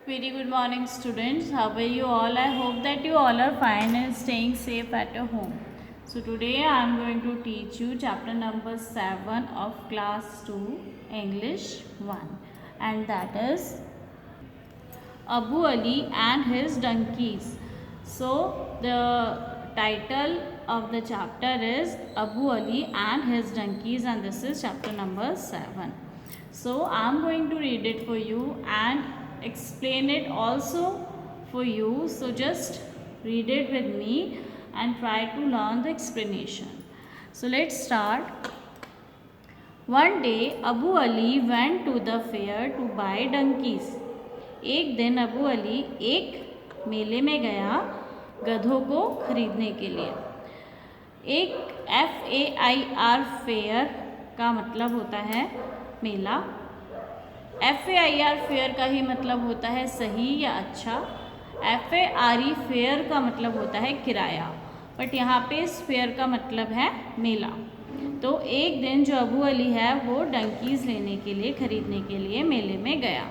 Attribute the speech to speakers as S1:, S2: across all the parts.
S1: Very good morning, students. How are you all? I hope that you all are fine and staying safe at your home. So today I am going to teach you chapter number 7 of class 2 English 1, and that is Abu Ali and his donkeys. So the title of the chapter is Abu Ali and his donkeys, and this is chapter number 7. So I am going to read it for you and explain it also for you. So just read it with me and try to learn the explanation. So let's start. One day Abu Ali went to the fair to buy donkeys. एक दिन अबू अली एक मेले में गया गधों को खरीदने के लिए. एक FAIR फेयर का मतलब होता है मेला. FAIR फेयर का ही मतलब होता है सही या अच्छा. FARE फेयर का मतलब होता है किराया, बट यहाँ पे इस फेयर का मतलब है मेला. तो एक दिन जो अबू अली है वो डंकीज़ लेने के लिए खरीदने के लिए मेले में गया.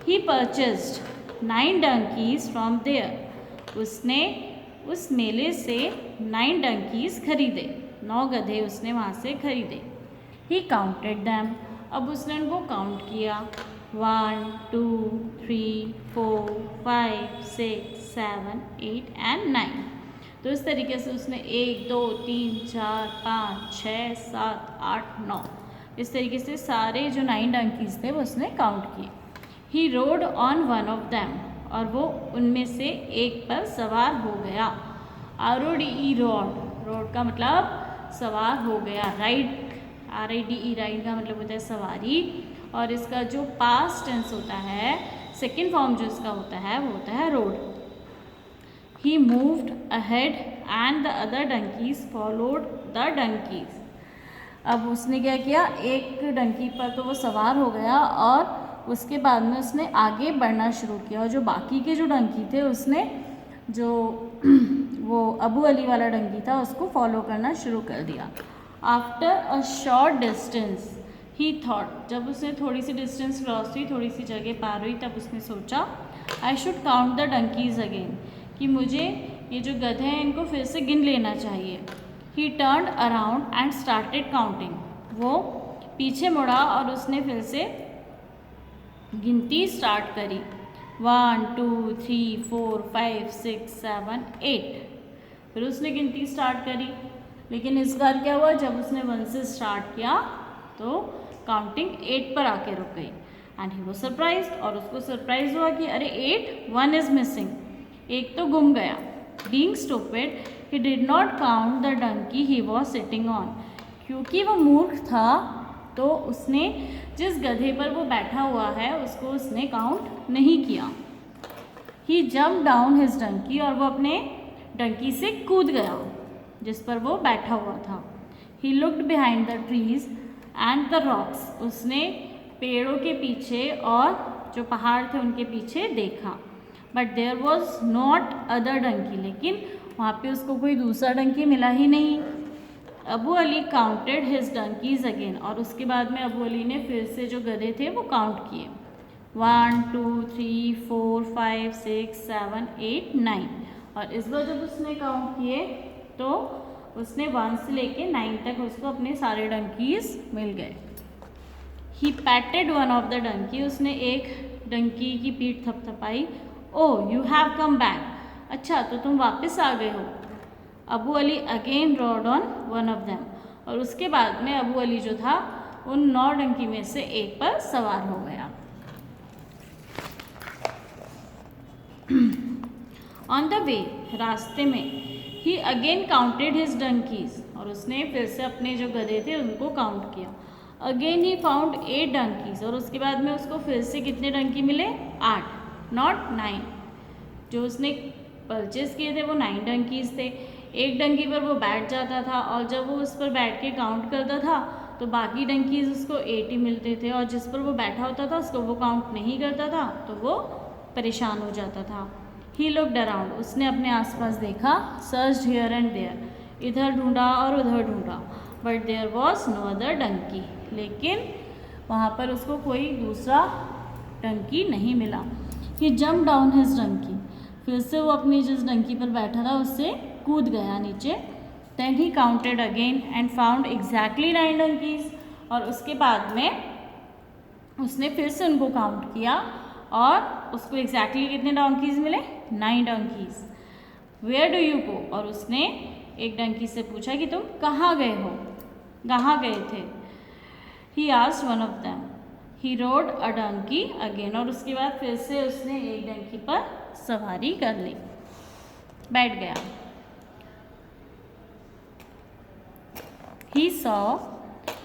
S1: He purchased 9 donkeys from there. उसने उस मेले से 9 donkeys खरीदे. 9 गधे उसने वहाँ से खरीदे. He counted them. अब उसने उनको काउंट किया. 1, 2, 3, 4, 5, 6, 7, 8 and 9. तो इस तरीके से उसने 1, 2, 3, 4, 5, 6, 7, 8, 9 इस तरीके से सारे जो 9 donkeys थे वो उसने काउंट किए. He rode on one of them. और वो उनमें से एक पर सवार हो गया. RODE road. रोड का मतलब सवार हो गया. राइड RIDE राइड का मतलब होता है सवारी. और इसका जो पास्ट टेंस होता है, सेकेंड फॉर्म जो इसका होता है वो होता है road. He moved ahead and the other donkeys followed the donkeys. अब उसने क्या किया, एक डंकी पर तो वो सवार हो गया और उसके बाद में उसने आगे बढ़ना शुरू किया. और जो बाकी के जो डंकी थे उसने जो वो अबू अली वाला डंकी था उसको फॉलो करना शुरू कर दिया. After a short distance he thought. जब उसने थोड़ी सी डिस्टेंस क्रॉस हुई, थोड़ी सी जगह पार हुई, तब उसने सोचा I should count the donkeys again, कि मुझे ये जो गधे हैं इनको फिर से गिन लेना चाहिए. ही turned around and started counting. वो पीछे मुड़ा और उसने फिर से गिनती स्टार्ट करी. 1, 2, 3, 4, 5, 6, 7, 8. फिर उसने गिनती स्टार्ट करी. लेकिन इस बार क्या हुआ, जब उसने 1 से स्टार्ट किया तो काउंटिंग 8 पर आके रुक गई. And he was surprised. और उसको सरप्राइज हुआ कि अरे 8, 1 इज मिसिंग. एक तो गुम गया. Being stupid he did not count the donkey he was sitting on. क्योंकि वो मूर्ख था तो उसने जिस गधे पर वो बैठा हुआ है उसको उसने काउंट नहीं किया. ही जंप डाउन हिज डंकी. और वो अपने डंकी से कूद गया जिस पर वो बैठा हुआ था. He looked behind the trees and the rocks. उसने पेड़ों के पीछे और जो पहाड़ थे उनके पीछे देखा. But there was not other donkey. लेकिन वहाँ पे उसको कोई दूसरा डंकी मिला ही नहीं. Abu Ali counted his donkeys again. और उसके बाद में अबू अली ने फिर से जो गधे थे वो काउंट किए. 1, 2, 3, 4, 5, 6, 7, 8, 9. और इस बार जब उसने काउंट किए तो उसने 1 से लेके 9 तक उसको अपने सारे डंकीज़ मिल गए. He patted one of the donkey. उसने एक डंकी की पीठ थपथपाई. Oh you have come back. अच्छा तो तुम वापस आ गए हो. Abu Ali again rode on one of them. और उसके बाद में अबू अली जो था उन 9 डंकी में से एक पर सवार हो गया. On the way. रास्ते में. ही अगेन काउंटेड हिज डंकीज. और उसने फिर से अपने जो गधे थे उनको काउंट किया. Again he found 8 donkeys. और उसके बाद में उसको फिर से कितने डंकी मिले, 8, नॉट 9. जो उसने परचेज किए थे वो 9 डंकीज थे. एक डंकी पर वो बैठ जाता था और जब वो उस पर बैठ के काउंट करता था तो बाकी डंकीज उसको 8 ही मिलते थे. और जिस पर वो बैठा होता था उसको वो काउंट नहीं करता था तो वो परेशान हो जाता था. He looked around. उसने अपने आसपास देखा. Searched here and there. इधर ढूंढा और उधर ढूंढा. But there was no other donkey. लेकिन वहाँ पर उसको कोई दूसरा डंकी नहीं मिला. He jump down his donkey, फिर से वो अपनी जिस डंकी पर बैठा था उससे कूद गया नीचे। Then he counted again and found exactly 9 donkeys, और उसके बाद में उसने फिर से उनको काउंट किया और उसको एग्जैक्टली कितने डोंकीज मिले? 9 donkeys. Where do you go, और उसने एक डंकी से पूछा कि तुम कहाँ गए हो, कहाँ गए थे। He asked one of them, he rode a donkey again, और उसके बाद फिर से उसने एक डंकी पर सवारी कर ली, बैठ गया। He saw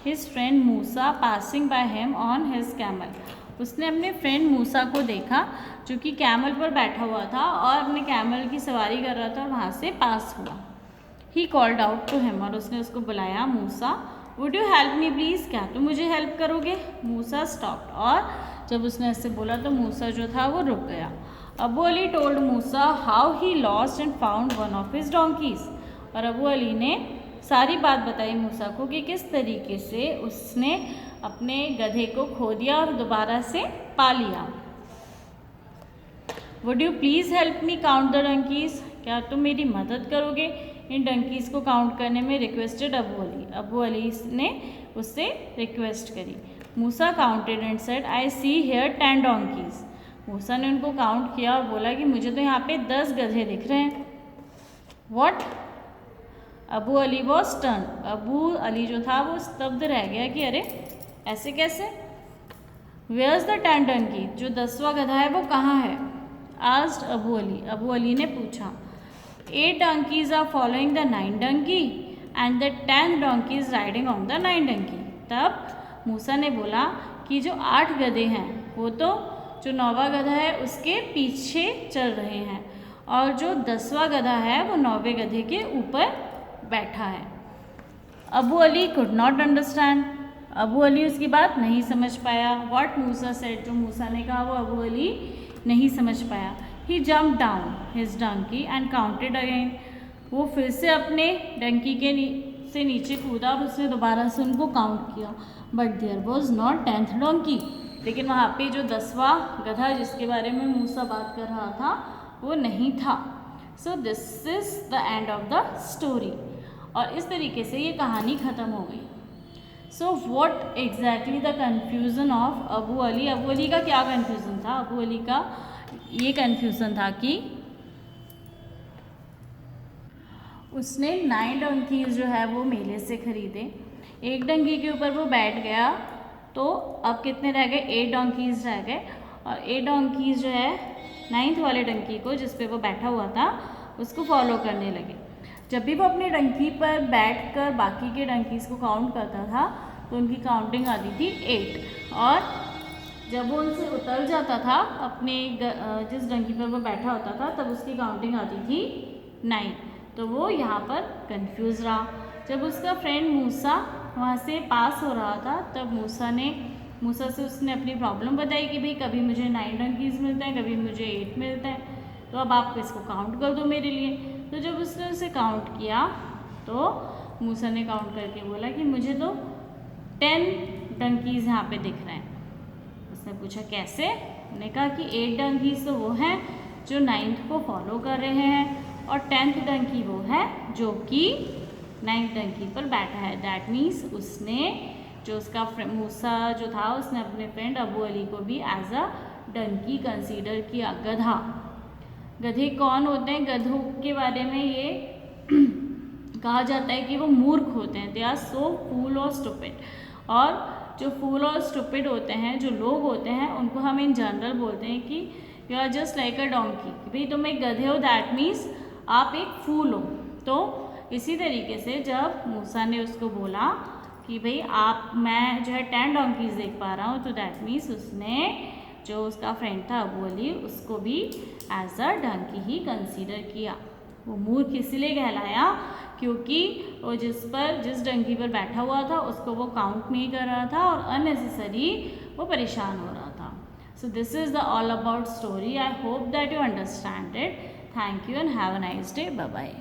S1: his friend Musa passing by him on his camel, उसने अपने फ्रेंड मूसा को देखा जो कि कैमल पर बैठा हुआ था और अपने कैमल की सवारी कर रहा था और वहाँ से पास हुआ। He called out to him, और उसने उसको बुलाया, Musa would you help me please, क्या तुम मुझे हेल्प करोगे। मूसा स्टॉप्ड, और जब उसने ऐसे बोला तो मूसा जो था वो रुक गया। Abu Ali told Musa how he lost and found one of his donkey's, और अबू अली ने सारी बात बताई मूसा को कि किस तरीके से उसने अपने गधे को खो दिया और दोबारा से पा लिया। Would you please help me count the donkeys, क्या तुम मेरी मदद करोगे इन डंकीज़ को काउंट करने में, रिक्वेस्टेड अबू अली, अबू अली ने उससे रिक्वेस्ट करी। Musa counted and said I see here 10 donkeys, Musa ने उनको काउंट किया और बोला कि मुझे तो यहाँ पे 10 गधे दिख रहे हैं। What, Abu Ali was turn, Abu Ali जो था वो स्तब्ध रह गया कि अरे ऐसे कैसे। वेयर्स द 10 डंकी, जो 10वां गधा है वो कहाँ है। आस्क्ड अबू अली, अबू अली ने पूछा। 8 donkeys are following the 9 donkey and the 10th donkey is riding on the 9 donkey, तब मूसा ने बोला कि जो 8 गधे हैं वो तो जो 9वां गधा है उसके पीछे चल रहे हैं, और जो 10वां गधा है वो 9वें गधे के ऊपर बैठा है। Abu Ali could not understand, Abu Ali उसकी बात नहीं समझ पाया। व्हाट मूसा सेड, जो मूसा ने कहा वो अबू अली नहीं समझ पाया। He jump down his donkey and counted again, वो फिर से अपने डंकी के से नीचे कूदा और उसने दोबारा से उनको काउंट किया। But there was not 10th donkey, लेकिन वहाँ पे जो 10वां गधा जिसके बारे में मूसा बात कर रहा था वो नहीं था। So this is the end of the story, और इस तरीके से ये कहानी ख़त्म हो गई। So what exactly the confusion of Abu Ali, Abu Ali का क्या कन्फ्यूज़न था। अबू अली का ये कन्फ्यूज़न था कि उसने 9 डंकीज जो है वो मेले से ख़रीदे, एक डंकी के ऊपर वो बैठ गया तो अब कितने रह गए, 8 डंकीज रह गए, और 8 डंकीज जो है 9th वाले डंकी को जिस पे वो बैठा हुआ था उसको फॉलो करने लगे। जब भी वो अपनी डंकी पर बैठकर बाकी के डंकीज को काउंट करता था तो उनकी काउंटिंग आती थी 8, और जब वो उनसे उतर जाता था अपने जिस डंकी पर वो बैठा होता था तब उसकी काउंटिंग आती थी 9। तो वो यहाँ पर कंफ्यूज रहा। जब उसका फ्रेंड मूसा वहाँ से पास हो रहा था तब मूसा से उसने अपनी प्रॉब्लम बताई कि भाई कभी मुझे 9 डंकीज मिलते हैं, कभी मुझे 8 मिलते हैं, तो अब आप इसको काउंट कर दो मेरे लिए। तो जब उसने उसे काउंट किया तो मूसा ने काउंट करके बोला कि मुझे तो 10 डंकीज यहाँ पे दिख रहे हैं। उसने पूछा कैसे, उन्होंने कहा कि 8 डंकीज तो वो हैं जो 9th को फॉलो कर रहे हैं, और 10th डंकी वो है जो कि 9th डंकी पर बैठा है। दैट मीन्स उसने जो उसका मूसा जो था उसने अपने फ्रेंड अबू अली को भी एज अ डंकी कंसीडर किया, गधा। गधे कौन होते हैं, गधों के बारे में ये कहा जाता है कि वो मूर्ख होते हैं, दे आर सो फूल और स्टूपिड। और जो फूल और स्टूपिड होते हैं, जो लोग होते हैं, उनको हम इन जनरल बोलते हैं कि you are just like a donkey, कि भाई तुम एक गधे हो, दैट मीन्स आप एक फूल हो। तो इसी तरीके से जब मूसा ने उसको बोला कि भाई मैं जो है 10 डोंकीज देख पा रहा हूँ, तो दैट मीन्स उसने जो उसका फ्रेंड था अबू अली उसको भी एज अ डंकी ही कंसीडर किया। वो मूर्ख इसलिए कहलाया क्योंकि वो जिस डंकी पर बैठा हुआ था उसको वो काउंट नहीं कर रहा था और अननेसेसरी वो परेशान हो रहा था। So this is the all about story. I hope that you understand it. Thank you and have a nice day. Bye bye.